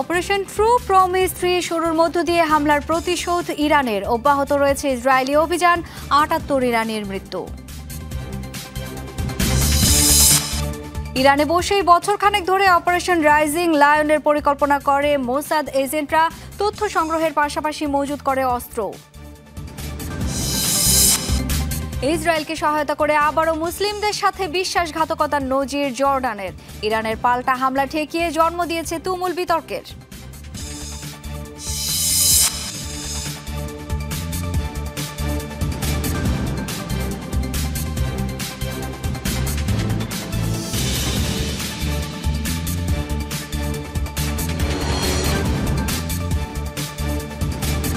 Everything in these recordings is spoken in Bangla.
অপারেশন ট্রু প্রমিস 3 শুরুর মধ্য দিয়ে হামলার প্রতিশোধ ইরানের। অব্যাহত রয়েছে ইসরায়েলি অভিযান, ৭৮ ইরানির মৃত্যু। ইরানে বসেই বছরখানেক ধরে অপারেশন রাইজিং লায়নের পরিকল্পনা করে মোসাদ এজেন্টরা। তথ্য সংগ্রহের পাশাপাশি মজুত করে অস্ত্র। ইসরায়েলকে সহায়তা করে আবারও মুসলিমদের সাথে বিশ্বাসঘাতকতার নজির জর্ডানের। ইরানের পাল্টা হামলা ঠেকিয়ে জন্ম দিয়েছে তুমুল বিতর্কের।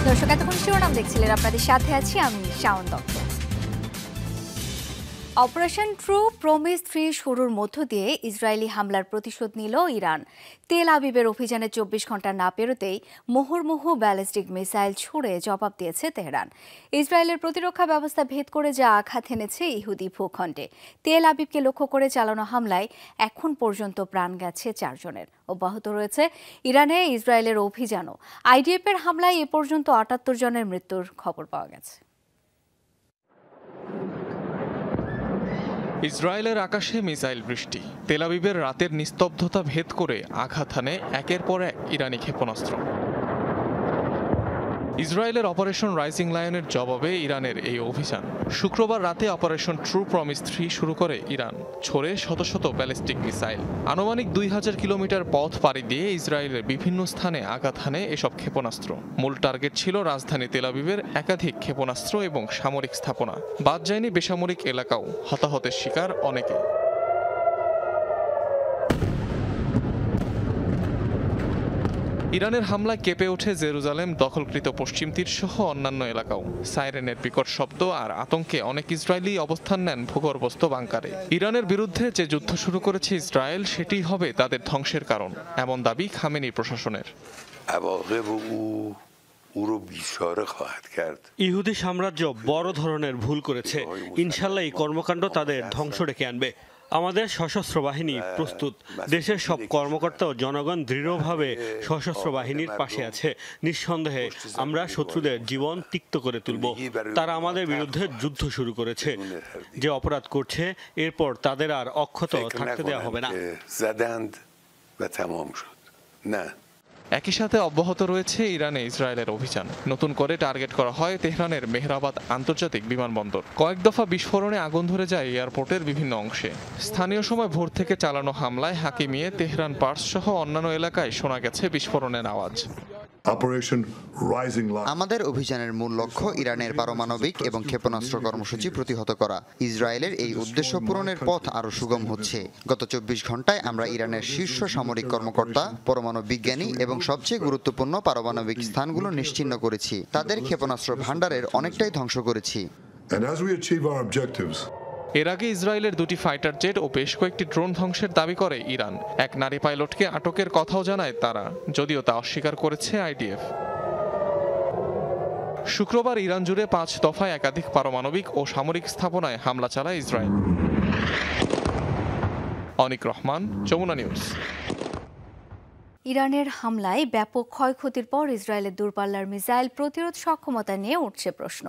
দর্শক, এতক্ষণ শিরোনাম দেখছিলেন, আপনাদের সাথে আছি আমি Shaon Dutta. Operation true promise 3 শুরুর মধ্য দিয়ে ইসরায়েলি হামলার প্রতিশোধ নিল ইরান। তেল আবিবের অভিযানে 24 ঘন্টা না পেরোতেই মুহুর্মুহু ব্যালিস্টিক মিসাইল ছুড়ে জবাব দিয়েছে তেহরান। ইসরায়েলের প্রতিরক্ষা ব্যবস্থা ভেদ করে যা আঘাত এনেছে ইহুদি ভূখণ্ডে। তেল আবিবকে লক্ষ্য করে চালানো হামলায় এখন পর্যন্ত প্রাণ গেছে 4 জনের। অব্যাহত রয়েছে ইরানে ইসরায়েলের অভিযানও। আইডিএফের হামলায় এ পর্যন্ত ৭৮ জনের মৃত্যুর খবর পাওয়া গেছে। ইসরায়েলের আকাশে মিসাইল বৃষ্টি, তেল আবিবের রাতের নিস্তব্ধতা ভেদ করে আঘাত হানে একের পর এক ইরানি ক্ষেপণাস্ত্র। ইসরায়েলের অপারেশন রাইজিং লায়নের জবাবে ইরানের এই অভিযান। শুক্রবার রাতে অপারেশন ট্রু প্রমিস 3 শুরু করে ইরান, ছড়ে শত শত ব্যালিস্টিক মিসাইল। আনুমানিক 2000 কিলোমিটার পথ পাড়ি দিয়ে ইসরায়েলের বিভিন্ন স্থানে আঘাত হানে এসব ক্ষেপণাস্ত্র। মূল টার্গেট ছিল রাজধানী তেল আবিবের একাধিক ক্ষেপণাস্ত্র এবং সামরিক স্থাপনা। বাদ যায়নি বেসামরিক এলাকাও, হতাহতের শিকার অনেকে। ইরানের হামলায় কেঁপে ওঠে জেরুজালেম, দখলকৃত পশ্চিম তীর সহ অন্যান্য এলাকাও। সাইরেনের বিকট শব্দ আর আতঙ্কে অনেক ইসরায়েলি অবস্থান নেন ভূগর্ভস্থ বাংকারে। ইরানের বিরুদ্ধে যে যুদ্ধ শুরু করেছে ইসরায়েল, সেটি হবে তাদের ধ্বংসের কারণ, এমন দাবি খামেনি প্রশাসনের। ইহুদি সাম্রাজ্য বড় ধরনের ভুল করেছে। ইনশাল্লাহ এই কর্মকাণ্ড তাদের ধ্বংস ডেকে আনবে। আমাদের সশস্ত্র বাহিনী প্রস্তুত। দেশের সব কর্মকর্তা ও জনগণ দৃঢ়ভাবে সশস্ত্র বাহিনীর পাশে আছে। নিঃসন্দেহে আমরা শত্রুদের জীবন তিক্ত করে তুলব। তারা আমাদের বিরুদ্ধে যুদ্ধ শুরু করেছে। যে অপরাধ করছে, এরপর তাদের আর অক্ষত থাকতে দেওয়া হবে না। একই সাথে অব্যাহত রয়েছে ইরানে ইসরায়েলের অভিযান। নতুন করে টার্গেট করা হয় তেহরানের মেহরাবাদ আন্তর্জাতিক বিমানবন্দর। কয়েক দফা বিস্ফোরণে আগুন ধরে যায় এয়ারপোর্টের বিভিন্ন অংশে। স্থানীয় সময় ভোর থেকে চালানো হামলায় হাকিমিয়ে, তেহরান পার্স সহ অন্যান্য এলাকায় শোনা গেছে বিস্ফোরণের আওয়াজ। আমাদের অভিযানের মূল লক্ষ্য ইরানের পারমাণবিক এবং ক্ষেপণাস্ত্র কর্মসূচি প্রতিহত করা। ইসরায়েলের এই উদ্দেশ্য পূরণের পথ আরও সুগম হচ্ছে। গত 24 ঘন্টায় আমরা ইরানের শীর্ষ সামরিক কর্মকর্তা, পরমাণু বিজ্ঞানী এবং সবচেয়ে গুরুত্বপূর্ণ পারমাণবিক স্থানগুলো নিশ্চিহ্ন করেছি। তাদের ক্ষেপণাস্ত্র ভাণ্ডারের অনেকটাই ধ্বংস করেছি। এর আগে ইসরায়েলের 2টি ফাইটার জেট ও বেশ কয়েকটি ড্রোন ধ্বংসের দাবি করে ইরান। এক নারী পাইলটকে আটকের কথাও জানায় তারা, যদিও তা অস্বীকার করেছে আইডিএফ। শুক্রবার ইরান জুড়ে 5 দফায় একাধিক পারমাণবিক ও সামরিক স্থাপনায় হামলা চালায় ইসরায়েল। অনিক রহমান, যমুনা নিউজ। ইরানের হামলায় ব্যাপক ক্ষয়ক্ষতির পর ইসরায়েলের দূরপাল্লার মিসাইল প্রতিরোধ সক্ষমতা নিয়ে উঠছে প্রশ্ন।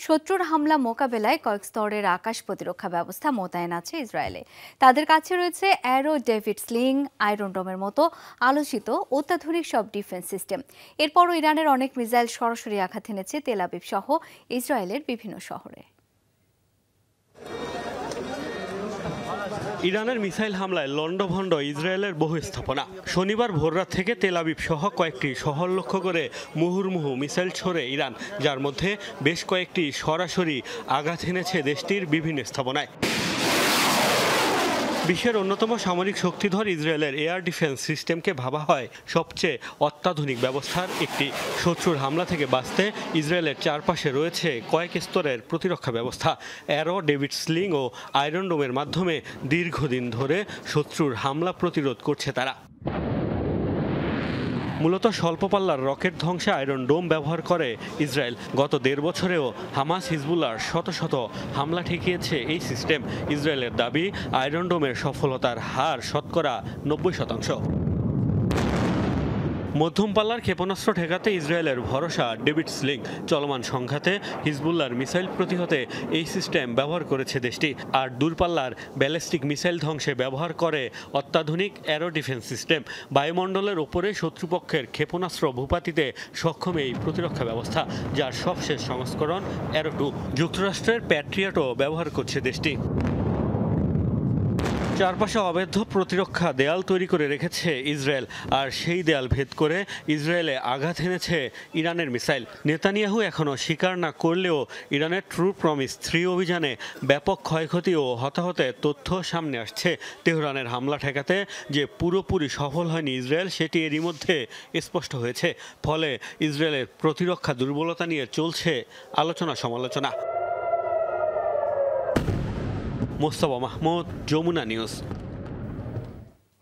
শত্রুর হামলা মোকাবেলায় কয়েক স্তরের আকাশ প্রতিরক্ষা ব্যবস্থা মোতায়েন আছে ইসরায়েলে। তাদের কাছে রয়েছে অ্যারো, ডেভিড স্লিং, আয়রন ডোমের মতো আলোচিত অত্যাধুনিক সব ডিফেন্স সিস্টেম। এরপরও ইরানের অনেক মিসাইল সরাসরি আঘাত এনেছে তেল আবিব সহ ইসরায়েলের বিভিন্ন শহরে। ইরানের মিসাইল হামলায় লন্ডভন্ড ইসরায়েলের বহু স্থাপনা। শনিবার ভোররাত থেকে তেল আবিব সহ কয়েকটি শহর লক্ষ্য করে মুহুর্মুহু মিসাইল ছোড়ে ইরান, যার মধ্যে বেশ কয়েকটি সরাসরি আঘাত এনেছে দেশটির বিভিন্ন স্থাপনায়। বিশ্বের অন্যতম সামরিক শক্তিধর ইসরায়েলের এয়ার ডিফেন্স সিস্টেমকে ভাবা হয় সবচেয়ে অত্যাধুনিক ব্যবস্থার একটি। শত্রুর হামলা থেকে বাঁচতে ইসরায়েলের চারপাশে রয়েছে কয়েক স্তরের প্রতিরক্ষা ব্যবস্থা। অ্যারো, ডেভিড স্লিং ও আয়রন ডোমের মাধ্যমে দীর্ঘদিন ধরে শত্রুর হামলা প্রতিরোধ করছে তারা। মূলত স্বল্প পাল্লার রকেট ধ্বংসে আয়রন ডোম ব্যবহার করে ইসরায়েল। গত 1.5 বছরেও হামাস, হিজবুল্লাহর শত শত হামলা ঠেকিয়েছে এই সিস্টেম। ইসরায়েলের দাবি, আয়রন ডোমের সফলতার হার শতকরা 90%। মধ্যম পাল্লার ক্ষেপণাস্ত্র ঠেকাতে ইসরায়েলের ভরসা ডেভিড স্লিং। চলমান সংঘাতে হিজবুল্লাহর মিসাইল প্রতিহতে এই সিস্টেম ব্যবহার করেছে দেশটি। আর দূরপাল্লার ব্যালিস্টিক মিসাইল ধ্বংসে ব্যবহার করে অত্যাধুনিক অ্যারো ডিফেন্স সিস্টেম। বায়ুমণ্ডলের ওপরে শত্রুপক্ষের ক্ষেপণাস্ত্র ভূপাতিতে সক্ষম এই প্রতিরক্ষা ব্যবস্থা, যার সবশেষ সংস্করণ অ্যারো 2। যুক্তরাষ্ট্রের প্যাট্রিয়টও ব্যবহার করছে দেশটি। চারপাশে অবৈধ প্রতিরক্ষা দেয়াল তৈরি করে রেখেছে ইসরায়েল, আর সেই দেয়াল ভেদ করে ইসরায়েলে আঘাত এনেছে ইরানের মিসাইল। নেতানিয়াহু এখনও স্বীকার না করলেও ইরানের ট্রু প্রমিস 3 অভিযানে ব্যাপক ক্ষয়ক্ষতি ও হতাহতের তথ্য সামনে আসছে। তেহরানের হামলা ঠেকাতে যে পুরোপুরি সফল হয়নি ইসরায়েল, সেটি এরই মধ্যে স্পষ্ট হয়েছে। ফলে ইসরায়েলের প্রতিরক্ষা দুর্বলতা নিয়ে চলছে আলোচনা সমালোচনা। মোস্তফা মাহমুদ, যমুনা নিউজ।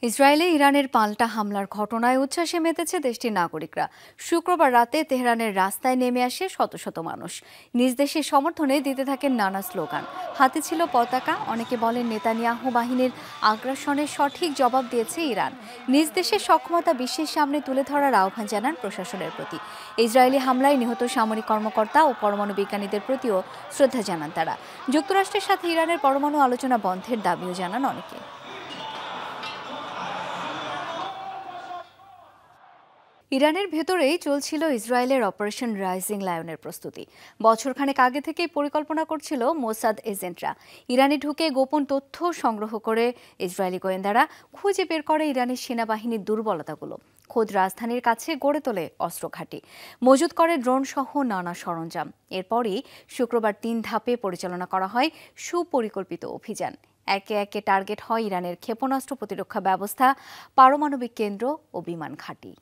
ইসরায়েলে ইরানের পাল্টা হামলার ঘটনায় উচ্ছ্বাসে মেতেছে দেশটির নাগরিকরা। শুক্রবার রাতে তেহরানের রাস্তায় নেমে আসে শত শত মানুষ। নিজ দেশের সমর্থনে দিতে থাকেন নানা স্লোগান। হাতে ছিল পতাকা। অনেকে বলেন নেতানিয়াহু বাহিনীর আগ্রাসনের সঠিক জবাব দিয়েছে ইরান। নিজ দেশের সক্ষমতা বিশ্বের সামনে তুলে ধরার আহ্বান জানান প্রশাসনের প্রতি। ইসরায়েলি হামলায় নিহত সামরিক কর্মকর্তা ও পরমাণু বিজ্ঞানীদের প্রতিও শ্রদ্ধা জানান তারা। যুক্তরাষ্ট্রের সাথে ইরানের পরমাণু আলোচনা বন্ধের দাবিও জানান অনেকে। ইরানের ভেতরেই চলছিল ইসরায়েলের অপারেশন রাইজিং লায়নের প্রস্তুতি। বছরখানেক আগে থেকেই পরিকল্পনা করছিল মোসাদ এজেন্টরা। ইরানে ঢুকে গোপন তথ্য সংগ্রহ করে ইসরায়েলি গোয়েন্দারা খুঁজে বের করে ইরানের সেনাবাহিনীর দুর্বলতাগুলো। খোদ রাজধানীর কাছে গড়ে তোলে অস্ত্রঘাঁটি, মজুত করে ড্রোন সহ নানা সরঞ্জাম। এরপরই শুক্রবার 3 ধাপে পরিচালনা করা হয় সুপরিকল্পিত অভিযান। একে একে টার্গেট হয় ইরানের ক্ষেপণাস্ত্র প্রতিরক্ষা ব্যবস্থা, পারমাণবিক কেন্দ্র ও বিমান ঘাঁটি।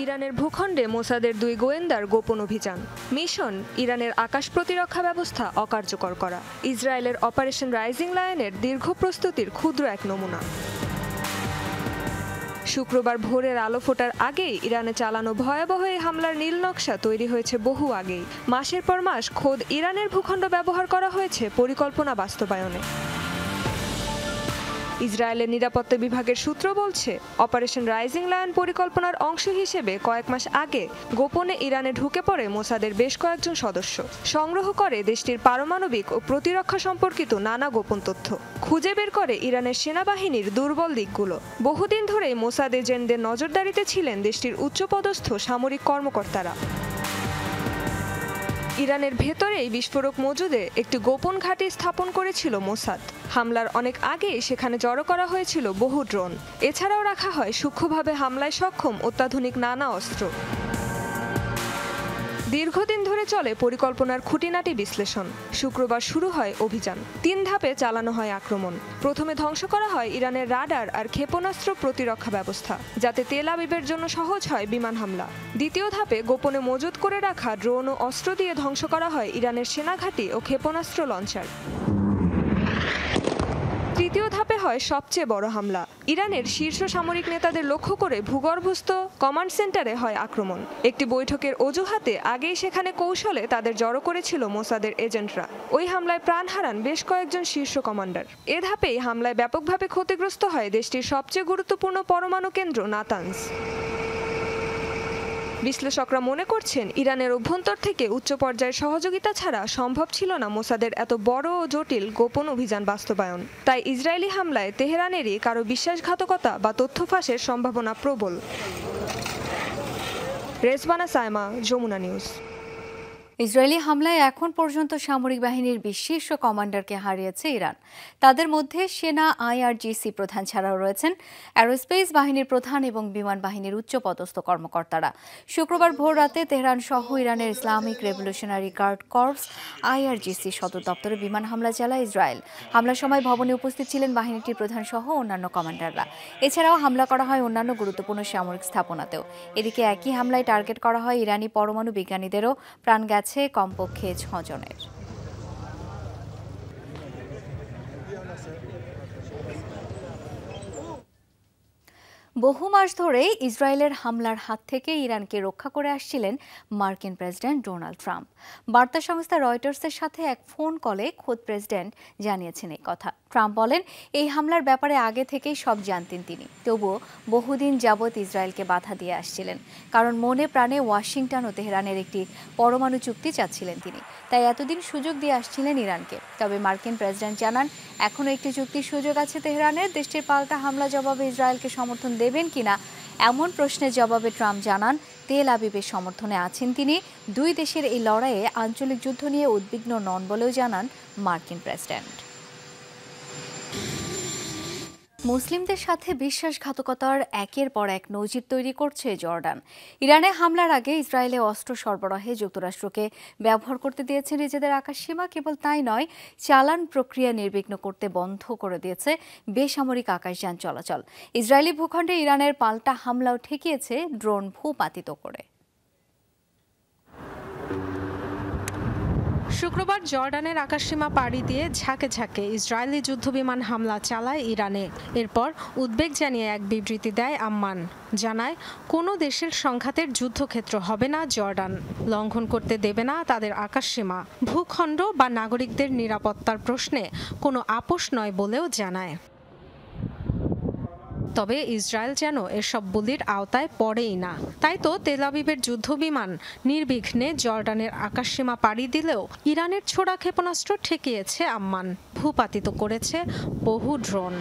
ইরানের ভূখণ্ডে মোসাদের 2 গোয়েন্দার গোপন অভিযান। মিশন ইরানের আকাশ প্রতিরক্ষা ব্যবস্থা অকার্যকর করা। ইসরায়েলের অপারেশন রাইজিং লায়নের দীর্ঘ প্রস্তুতির ক্ষুদ্র এক নমুনা। শুক্রবার ভোরের আলো ফোটার আগেই ইরানে চালানো ভয়াবহ এই হামলার নীল নকশা তৈরি হয়েছে বহু আগেই। মাসের পর মাস খোদ ইরানের ভূখণ্ড ব্যবহার করা হয়েছে পরিকল্পনা বাস্তবায়নে। ইসরায়েলের নিরাপত্তা বিভাগের সূত্র বলছে, অপারেশন রাইজিং লায়ন পরিকল্পনার অংশ হিসেবে কয়েক মাস আগে গোপনে ইরানে ঢুকে পড়ে মোসাদের বেশ কয়েকজন সদস্য। সংগ্রহ করে দেশটির পারমাণবিক ও প্রতিরক্ষা সম্পর্কিত নানা গোপন তথ্য। খুঁজে বের করে ইরানের সেনাবাহিনীর দুর্বল দিকগুলো। বহুদিন ধরেই মোসাদ এজেন্টদের নজরদারিতে ছিলেন দেশটির উচ্চপদস্থ সামরিক কর্মকর্তারা। ইরানের ভেতরেই বিস্ফোরক মজুদে একটি গোপন ঘাঁটি স্থাপন করেছিল মোসাদ। হামলার অনেক আগেই সেখানে জড়ো করা হয়েছিল বহু ড্রোন। এছাড়াও রাখা হয় সূক্ষ্মভাবে হামলায় সক্ষম অত্যাধুনিক নানা অস্ত্র। দীর্ঘদিন ধরে চলে পরিকল্পনার খুঁটিনাটি বিশ্লেষণ। শুক্রবার শুরু হয় অভিযান। 3 ধাপে চালানো হয় আক্রমণ। প্রথমে ধ্বংস করা হয় ইরানের রাডার আর ক্ষেপণাস্ত্র প্রতিরক্ষা ব্যবস্থা, যাতে তেল আবিবের জন্য সহজ হয় বিমান হামলা। দ্বিতীয় ধাপে গোপনে মজুত করে রাখা ড্রোন ও অস্ত্র দিয়ে ধ্বংস করা হয় ইরানের সেনাঘাঁটি ও ক্ষেপণাস্ত্র লঞ্চার। তৃতীয় ধাপে হয় সবচেয়ে বড় হামলা। ইরানের শীর্ষ সামরিক নেতাদের লক্ষ্য করে ভূগর্ভস্থ কমান্ড সেন্টারে হয় আক্রমণ। একটি বৈঠকের অজুহাতে আগেই সেখানে কৌশলে তাদের জড়ো করেছিল মোসাদের এজেন্টরা। ওই হামলায় প্রাণ হারান বেশ কয়েকজন শীর্ষ কমান্ডার। এ ধাপেই হামলায় ব্যাপকভাবে ক্ষতিগ্রস্ত হয় দেশটির সবচেয়ে গুরুত্বপূর্ণ পরমাণু কেন্দ্র নাতানজ। বিশ্লেষকরা মনে করছেন, ইরানের অভ্যন্তর থেকে উচ্চ পর্যায়ের সহযোগিতা ছাড়া সম্ভব ছিল না মোসাদের এত বড় ও জটিল গোপন অভিযান বাস্তবায়ন। তাই ইসরায়েলি হামলায় তেহরানেরই কারো বিশ্বাসঘাতকতা বা তথ্য ফাঁসের সম্ভাবনা প্রবল। রেজবানা সাইমা, যমুনা নিউজ। ইসরায়েলি হামলায় এখন পর্যন্ত সামরিক বাহিনীর 20 শীর্ষ কমান্ডারকে হারিয়েছে ইরান। তাদের মধ্যে সেনা আইআরজিসি প্রধান ছাড়াও রয়েছেন অ্যারোস্পেস বাহিনীর প্রধান এবং বিমান বাহিনীর উচ্চপদস্থ কর্মকর্তারা। শুক্রবার ভোর রাতে তেহরান সহ ইরানের Islamic revolutionary guard corps IRGC সদর দপ্তরে বিমান হামলা চালায় ইসরায়েল। হামলার সময় ভবনে উপস্থিত ছিলেন বাহিনীটির প্রধান সহ অন্যান্য কমান্ডাররা। এছাড়াও হামলা করা হয় অন্যান্য গুরুত্বপূর্ণ সামরিক স্থাপনাতেও। এদিকে একই হামলায় টার্গেট করা হয় ইরানি পরমাণু বিজ্ঞানীদেরও। প্রাণ গেছে কমপক্ষে 6 জনের। বহু মাস ধরে ইসরায়েলের হামলার হাত থেকে ইরানকে রক্ষা করে আসছিলেন মার্কিন প্রেসিডেন্ট ডোনাল্ড ট্রাম্প। বার্তা সংস্থা রয়টার্সের সাথে এক ফোন কলে খোদ প্রেসিডেন্ট জানিয়েছেন এই কথা। ট্রাম্প বলেন, এই হামলার ব্যাপারে আগে থেকেই সব জানতেন তিনি। তবুও বহুদিন যাবৎ ইসরায়েলকে বাধা দিয়ে আসছিলেন, কারণ মনে প্রাণে ওয়াশিংটন ও তেহরানের একটি পরমাণু চুক্তি চাচ্ছিলেন তিনি। তাই এতদিন সুযোগ দিয়ে আসছিলেন ইরানকে। তবে মার্কিন প্রেসিডেন্ট জানান, এখনও একটি চুক্তির সুযোগ আছে তেহরানের। দেশটির পাল্টা হামলা জবাবে ইসরায়েলকে সমর্থন দেবেন কিনা এমন প্রশ্নের জবাবে ট্রাম্প জানান, তেল আবিবের সমর্থনে আছেন তিনি। দুই দেশের এই লড়াইয়ে আঞ্চলিক যুদ্ধ নিয়ে উদ্বিগ্ন নন বলেও জানান মার্কিন প্রেসিডেন্ট। মুসলিমদের সাথে বিশ্বাসঘাতকতার একের পর এক নজির তৈরি করছে জর্ডান। ইরানে হামলার আগে ইসরায়েলে অস্ত্র সরবরাহে যুক্তরাষ্ট্রকে ব্যবহার করতে দিয়েছে নিজেদের আকাশসীমা। কেবল তাই নয়, চালান প্রক্রিয়া নির্বিঘ্ন করতে বন্ধ করে দিয়েছে বেসামরিক আকাশযান চলাচল। ইসরায়েলি ভূখণ্ডে ইরানের পাল্টা হামলাও ঠেকিয়েছে ড্রোন ভূপাতিত করে। শুক্রবার জর্ডানের আকাশসীমা পাড়ি দিয়ে ঝাঁকে ঝাঁকে ইসরায়েলি যুদ্ধবিমান হামলা চালায় ইরানে। এরপর উদ্বেগ জানিয়ে এক বিবৃতি দেয় আম্মান। জানায়, কোনো দেশের সংঘাতের যুদ্ধক্ষেত্র হবে না জর্ডান, লঙ্ঘন করতে দেবে না তাদের আকাশসীমা। ভূখণ্ড বা নাগরিকদের নিরাপত্তার প্রশ্নে কোনো আপোষ নয় বলেও জানায়। তবে ইসরায়েল যেন এসব বলির আওতায় পড়েই না। তাই তো তেল আবিবের যুদ্ধবিমান নির্বিঘ্নে জর্ডানের আকাশসীমা পাড়ি দিলেও ইরানের ছোড়া ক্ষেপণাস্ত্র ঠেকিয়েছে আম্মান, ভূপাতিত করেছে বহু ড্রোন।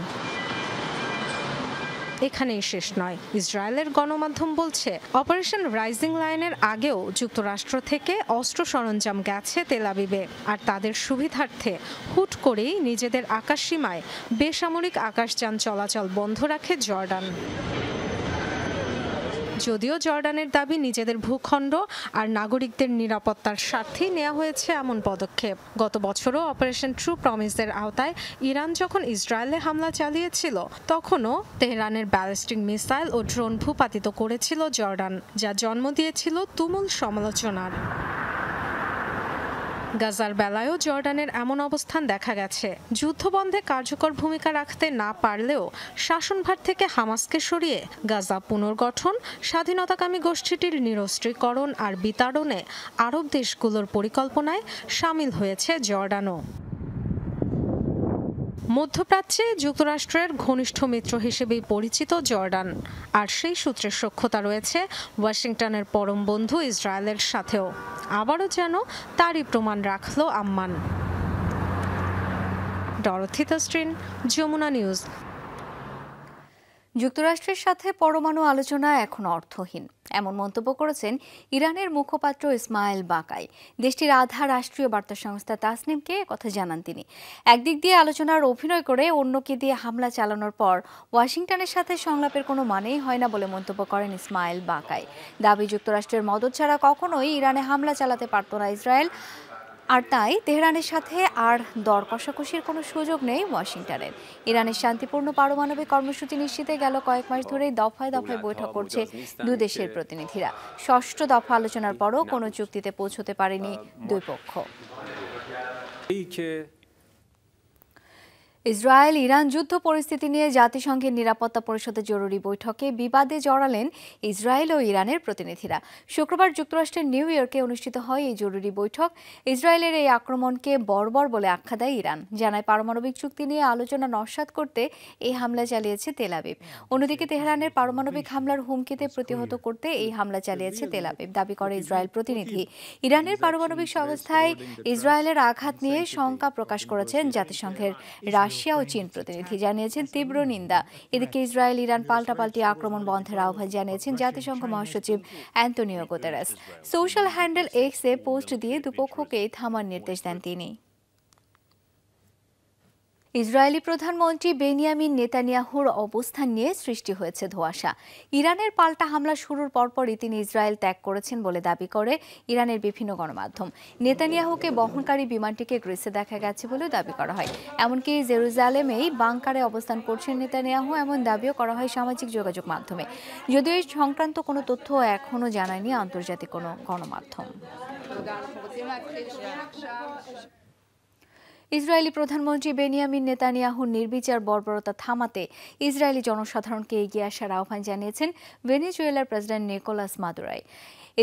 এখানেই শেষ নয়। ইসরায়েলের গণমাধ্যম বলছে, অপারেশন রাইজিং লায়নের আগেও যুক্তরাষ্ট্র থেকে অস্ত্র সরঞ্জাম গেছে তেল আবিবে। আর তাদের সুবিধার্থে হুট করেই নিজেদের আকাশসীমায় বেসামরিক আকাশযান চলাচল বন্ধ রাখে জর্ডান। যদিও জর্ডানের দাবি, নিজেদের ভূখণ্ড আর নাগরিকদের নিরাপত্তার স্বার্থেই নেওয়া হয়েছে এমন পদক্ষেপ। গত বছরও অপারেশন ট্রু প্রমিসের আওতায় ইরান যখন ইসরায়েলে হামলা চালিয়েছিল, তখনও তেহরানের ব্যালিস্টিক মিসাইল ও ড্রোন ভূপাতিত করেছিল জর্ডান, যা জন্ম দিয়েছিল তুমুল সমালোচনার। গাজার বেলায়ও জর্ডানের এমন অবস্থান দেখা গেছে। যুদ্ধবন্ধে কার্যকর ভূমিকা রাখতে না পারলেও শাসনভার থেকে হামাসকে সরিয়ে গাজা পুনর্গঠন, স্বাধীনতাকামী গোষ্ঠীটির নিরস্ত্রীকরণ আর বিতাড়নে আরব দেশগুলোর পরিকল্পনায় সামিল হয়েছে জর্ডানও। মধ্যপ্রাচ্যে যুক্তরাষ্ট্রের ঘনিষ্ঠ মিত্র হিসেবেই পরিচিত জর্ডান, আর সেই সূত্রে সখ্যতা রয়েছে ওয়াশিংটনের পরম বন্ধু ইসরায়েলের সাথেও। আবারও যেন তারই প্রমাণ রাখল Amman. Dorothy Tasrin, Jamuna news. যুক্তরাষ্ট্রের সাথে পরমাণু আলোচনা এখন অর্থহীন, এমন মন্তব্য করেছেন ইরানের মুখপাত্র ইসমাইল বাকাই। দেশটির আধা রাষ্ট্রীয় বার্তা সংস্থা তাসনিমকে কথা জানান তিনি। একদিক দিয়ে আলোচনার অভিনয় করে অন্যকে দিয়ে হামলা চালানোর পর ওয়াশিংটনের সাথে সংলাপের কোনো মানেই হয় না বলে মন্তব্য করেন ইসমাইল বাকাই। দাবি, যুক্তরাষ্ট্রের মদদ ছাড়া কখনোই ইরানে হামলা চালাতে পারত না ইসরায়েল, আর তাই তেহরানের সাথে আর দর কষাকষির কোনো সুযোগ নেই ওয়াশিংটনের। ইরানের শান্তিপূর্ণ পারমাণবিক কর্মসূচি নিশ্চিতে গেল কয়েক মাস ধরেই দফায় দফায় বৈঠক করছে দুই দেশের প্রতিনিধিরা। ষষ্ঠ দফা আলোচনার পরও কোনো চুক্তিতে পৌঁছতে পারেনি দুই পক্ষ। ইসরায়েল ইরান যুদ্ধ পরিস্থিতি নিয়ে জাতিসংঘের নিরাপত্তা পরিষদের জরুরি বৈঠকে বিবাদে জড়ালেন ইসরায়েল ও ইরানের প্রতিনিধিরা। শুক্রবার যুক্তরাষ্ট্রের নিউ ইয়র্কে অনুষ্ঠিত হয় এই জরুরি বৈঠক। ইসরায়েলের এই আক্রমণকে বর্বর বলে আখ্যা দেয় ইরান। জানায়, পারমাণবিক চুক্তি নিয়ে আলোচনা নস্যাৎ করতে এই হামলা চালিয়েছে তেল আবিব। অন্যদিকে তেহরানের পারমাণবিক হামলার হুমকিতে প্রতিহত করতে এই হামলা চালিয়েছে তেল আবিব, দাবি করে ইসরায়েল প্রতিনিধি। ইরানের পারমাণবিক সংস্থায় ইসরায়েলের আঘাত নিয়ে শঙ্কা প্রকাশ করেছেন জাতিসংঘের রাশিয়া ও চীন প্রতিনিধি, জানিয়েছেন তীব্র নিন্দা। এদিকে ইসরায়েল ইরান পাল্টাপাল্টি আক্রমণ বন্ধের আহ্বান জানিয়েছেন জাতিসংঘ মহাসচিব অ্যান্টোনিও গুতেরেস। সোশ্যাল হ্যান্ডেল এক্সে পোস্ট দিয়ে দুপক্ষকে থামার নির্দেশ দেন তিনি। ইসরায়েলি প্রধানমন্ত্রী বেনিয়ামিন নেতানিয়াহুর অবস্থান নিয়ে সৃষ্টি হয়েছে ধোঁয়াশা। ইরানের পাল্টা হামলা শুরুর পরপরই তিনি ইসরায়েল ত্যাগ করেছেন বলে দাবি করে ইরানের বিভিন্ন গণমাধ্যম। নেতানিয়াহুকে বহনকারী বিমানটিকে গ্রিসে দেখা গেছে বলেও দাবি করা হয়। এমনকি জেরুজালেমেই বাংকারে অবস্থান করছেন নেতানিয়াহু, এমন দাবিও করা হয় সামাজিক যোগাযোগ মাধ্যমে। যদিও এই সংক্রান্ত কোনো তথ্য এখনও জানায়নি আন্তর্জাতিক কোনো গণমাধ্যম। ইসরায়েলি প্রধানমন্ত্রী বেনিয়ামিন নেতানিয়াহুর নির্বিচার বর্বরতা থামাতে ইসরায়েলি জনসাধারণকে এগিয়ে আসার আহ্বান জানিয়েছেন ভেনেজুয়েলার প্রেসিডেন্ট নিকোলাস মাদুরাই।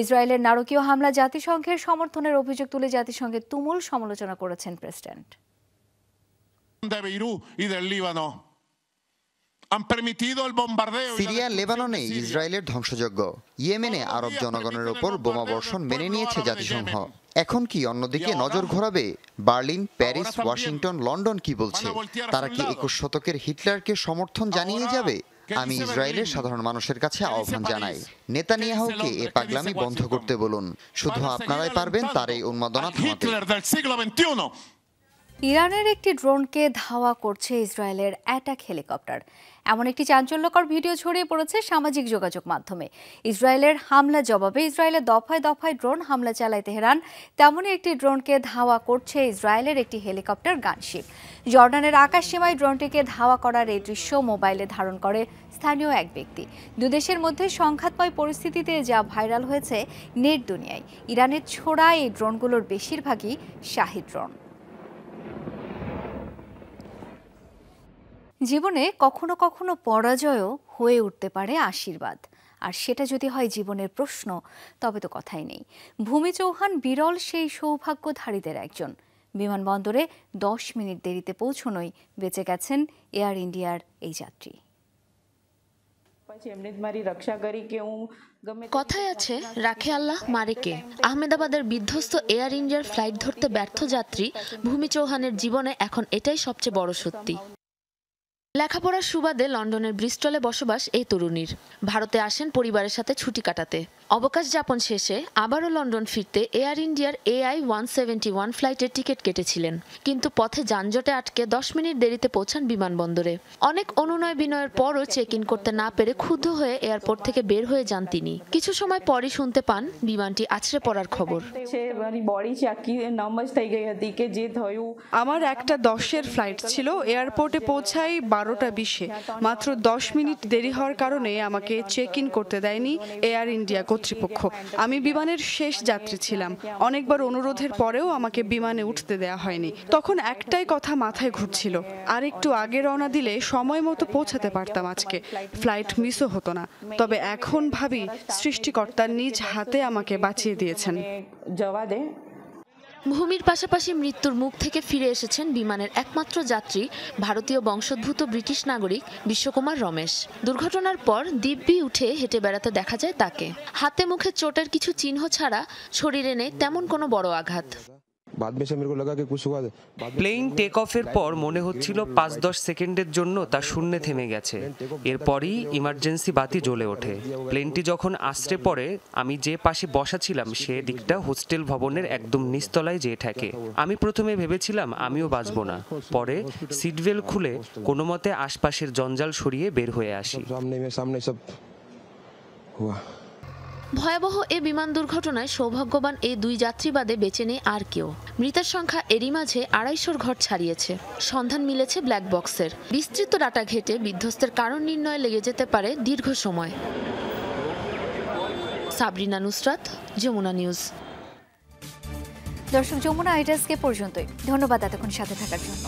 ইসরায়েলের নারকীয় হামলা জাতিসংঘের সমর্থনের অভিযোগ তুলে জাতিসংঘের তুমুল সমালোচনা করেছেন প্রেসিডেন্ট। সিরিয়া লেবাননে ইসরায়েলের ধ্বংসযজ্ঞ, ইয়েমেনে আরব জনগণের ওপর বোমাবর্ষণ মেনে নিয়েছে জাতিসংঘ। এখন কি অন্যদিকে নজর ঘোরাবে? বার্লিন, প্যারিস, ওয়াশিংটন, লন্ডন কি বলছে? তারা কি 21 শতকের হিটলারকে সমর্থন জানিয়ে যাবে? আমি ইসরায়েলের সাধারণ মানুষের কাছে আহ্বান জানাই, নেতানিয়াহুকে এ পাগলামি বন্ধ করতে বলুন। শুধু আপনারাই পারবেন তার এই উন্মাদনা থামাতে। ইরানের একটি ড্রোনকে ধাওয়া করছে ইসরায়েলের অ্যাটাক হেলিকপ্টার। এমন একটি চাঞ্চল্যকর ভিডিও ছড়িয়ে পড়েছে সামাজিক যোগাযোগ মাধ্যমে। ইসরায়েলের হামলা জবাবে ইসরায়েলের দফায় দফায় ড্রোন হামলা চালায় তেহরান, তেমনই একটি ড্রোনকে ধাওয়া করছে ইসরায়েলের একটি হেলিকপ্টার গানশিপ। জর্ডানের আকাশসীমায় ড্রোনটিকে ধাওয়া করার এই দৃশ্য মোবাইলে ধারণ করে স্থানীয় এক ব্যক্তি। দুদেশের মধ্যে সংঘাতময় পরিস্থিতিতে যা ভাইরাল হয়েছে নেট দুনিয়ায়। ইরানের ছোড়া এই ড্রোনগুলোর বেশিরভাগই শাহী ড্রোন। জীবনে কখনো কখনো পরাজয়ও হয়ে উঠতে পারে আশীর্বাদ, আর সেটা যদি হয় জীবনের প্রশ্ন, তবে তো কথাই নেই। ভূমি চৌহান বিরল সেই সৌভাগ্যধারীদের একজন। বিমানবন্দরে 10 মিনিট দেরিতে পৌঁছনোই বেঁচে গেছেন এয়ার ইন্ডিয়ার এই যাত্রী। কথায় আছে, রাখে আল্লাহ মারে কে। আহমেদাবাদের বিধ্বস্ত এয়ার ইন্ডিয়ার ফ্লাইট ধরতে ব্যর্থ যাত্রী ভূমি চৌহানের জীবনে এখন এটাই সবচেয়ে বড় সত্যি। লেখাপড়ার সুবাদে লন্ডনের ব্রিস্টলে বসবাস এই তরুণীর। ভারতে আসেন পরিবারের সাথে ছুটি কাটাতে। অবকাশ যাপন শেষে আবারও লন্ডন ফিরতে এয়ার ইন্ডিয়ার AI-171 ফ্লাইটের টিকিট কেটেছিলেন, কিন্তু পথে যানজটে আটকে 10 মিনিট দেরিতে পৌঁছান বিমানবন্দরে। অনেক অনুনয় বিনয়ের পরও চেক ইন করতে না পেরে ক্ষুব্ধ হয়ে এয়ারপোর্ট থেকে বের হয়ে যান তিনি। কিছু সময় পরই শুনতে পান বিমানটি আছড়ে পড়ার খবর। আমার 1:10-এর ফ্লাইট ছিল, এয়ারপোর্টে পৌঁছাই 12:20-এ। মাত্র 10 মিনিট দেরি হওয়ার কারণে আমাকে চেক ইন করতে দেয়নি এয়ার ইন্ডিয়া কর্তৃপক্ষ। আমি বিমানের শেষ যাত্রী ছিলাম। অনেকবার অনুরোধের পরেও আমাকে বিমানে উঠতে দেয়া হয়নি। তখন একটাই কথা মাথায় ঘুরছিল, আর একটু আগে রওনা দিলে সময় মতো পৌঁছাতে পারতাম আজকে, ফ্লাইট মিসও হতো না। তবে এখন ভাবি সৃষ্টিকর্তা নিজ হাতে আমাকে বাঁচিয়ে দিয়েছেন। ভূমির পাশাপাশি মৃত্যুর মুখ থেকে ফিরে এসেছেন বিমানের একমাত্র যাত্রী ভারতীয় বংশোদ্ভূত ব্রিটিশ নাগরিক বিশ্বকুমার রমেশ। দুর্ঘটনার পর দিব্যি উঠে হেঁটে বেড়াতে দেখা যায় তাকে। হাতে মুখে চোটের কিছু চিহ্ন ছাড়া শরীরে নেই তেমন কোনো বড় আঘাত। প্লেন টেক অফের পর মনে হচ্ছিল 5-10 সেকেন্ডের জন্য তা শূন্যে থেমে গেছে। এরপরই ইমার্জেন্সি বাতি জ্বলে ওঠে। প্লেনটি যখন আছড়ে পড়ে, আমি যে পাশে বসা ছিলাম সে দিকটা হোস্টেল ভবনের একদম নিচতলায় যেয়ে ঠেকে। আমি প্রথমে ভেবেছিলাম আমিও বাঁচব না। পরে সিটবেল্ট খুলে কোনো মতে আশপাশের জঞ্জাল সরিয়ে বের হয়ে আসি। ভয়াবহ এ বিমান দুর্ঘটনায় সৌভাগ্যবান এই 2 যাত্রী বাদে বেঁচে নেই আর কেউ। মৃতের সংখ্যা এরই মাঝে 250-র ঘর ছাড়িয়েছে। সন্ধান মিলেছে ব্ল্যাক বক্সের। বিস্তৃত ডাটা ঘেটে বিধ্বস্তের কারণ নির্ণয় লেগে যেতে পারে দীর্ঘ সময়। সাবরিনা নুসরাত, যমুনা নিউজ। দর্শক, যমুনা আইডাসকে পর্যন্তই। ধন্যবাদ এতক্ষণ সাথে থাকার জন্য।